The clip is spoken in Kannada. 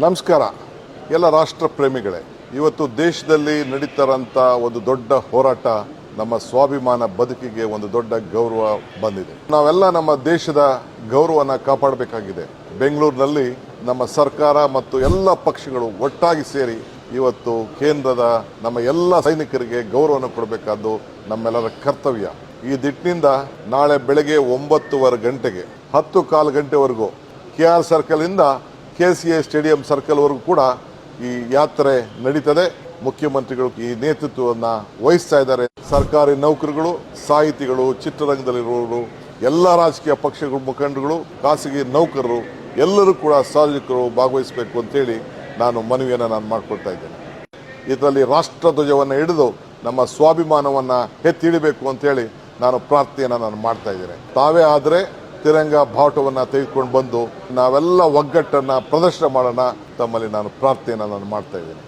ನಮಸ್ಕಾರ ಎಲ್ಲ ರಾಷ್ಟ್ರ ಪ್ರೇಮಿಗಳೇ. ಇವತ್ತು ದೇಶದಲ್ಲಿ ನಡೀತಾರಂಥ ಒಂದು ದೊಡ್ಡ ಹೋರಾಟ, ನಮ್ಮ ಸ್ವಾಭಿಮಾನ ಬದುಕಿಗೆ ಒಂದು ದೊಡ್ಡ ಗೌರವ ಬಂದಿದೆ. ನಾವೆಲ್ಲ ನಮ್ಮ ದೇಶದ ಗೌರವನ ಕಾಪಾಡಬೇಕಾಗಿದೆ. ಬೆಂಗಳೂರಿನಲ್ಲಿ ನಮ್ಮ ಸರ್ಕಾರ ಮತ್ತು ಎಲ್ಲ ಪಕ್ಷಗಳು ಒಟ್ಟಾಗಿ ಸೇರಿ ಇವತ್ತು ಕೇಂದ್ರದ ನಮ್ಮ ಎಲ್ಲ ಸೈನಿಕರಿಗೆ ಗೌರವನ ಕೊಡಬೇಕಾದ್ದು ನಮ್ಮೆಲ್ಲರ ಕರ್ತವ್ಯ. ಈ ದಿಟ್ಟಿನಿಂದ ನಾಳೆ ಬೆಳಗ್ಗೆ 9:15 ಗಂಟೆಗೆ 10:15 ಗಂಟೆವರೆಗೂ KR ಸರ್ಕಲ್ ಇಂದ KCA ಸ್ಟೇಡಿಯಂ ಸರ್ಕಲ್ ವರೆಗೂ ಕೂಡ ಈ ಯಾತ್ರೆ ನಡೀತದೆ. ಮುಖ್ಯಮಂತ್ರಿಗಳು ಈ ನೇತೃತ್ವವನ್ನು ವಹಿಸ್ತಾ ಇದ್ದಾರೆ. ಸರ್ಕಾರಿ ನೌಕರರು, ಸಾಹಿತಿಗಳು, ಚಿತ್ರರಂಗದಲ್ಲಿರುವವರು, ಎಲ್ಲ ರಾಜಕೀಯ ಪಕ್ಷಗಳ ಮುಖಂಡರುಗಳು, ಖಾಸಗಿ ನೌಕರರು ಎಲ್ಲರೂ ಕೂಡ ಸಾರ್ವಜನಿಕರು ಭಾಗವಹಿಸಬೇಕು ಅಂತೇಳಿ ನಾನು ಮನವಿಯನ್ನು ಮಾಡಿಕೊಳ್ತಾ ಇದ್ದೇನೆ. ಇದರಲ್ಲಿ ರಾಷ್ಟ್ರಧ್ವಜವನ್ನು ಹಿಡಿದು ನಮ್ಮ ಸ್ವಾಭಿಮಾನವನ್ನು ಎತ್ತಿ ಹಿಡಿಬೇಕು ಅಂತೇಳಿ ನಾನು ಪ್ರಾರ್ಥನೆಯನ್ನು ಮಾಡ್ತಾ ಇದ್ದೇನೆ. ತಾವೇ ಆದರೆ ತಿರಂಗ ಬಾವುಟವನ್ನು ತೆಗೆದುಕೊಂಡು ಬಂದು ನಾವೆಲ್ಲ ಒಗ್ಗಟ್ಟನ್ನು ಪ್ರದರ್ಶನ ಮಾಡೋಣ ತಮ್ಮಲ್ಲಿ ನಾನು ಪ್ರಾರ್ಥನೆಯನ್ನು ಮಾಡ್ತಾ ಇದ್ದೇನೆ.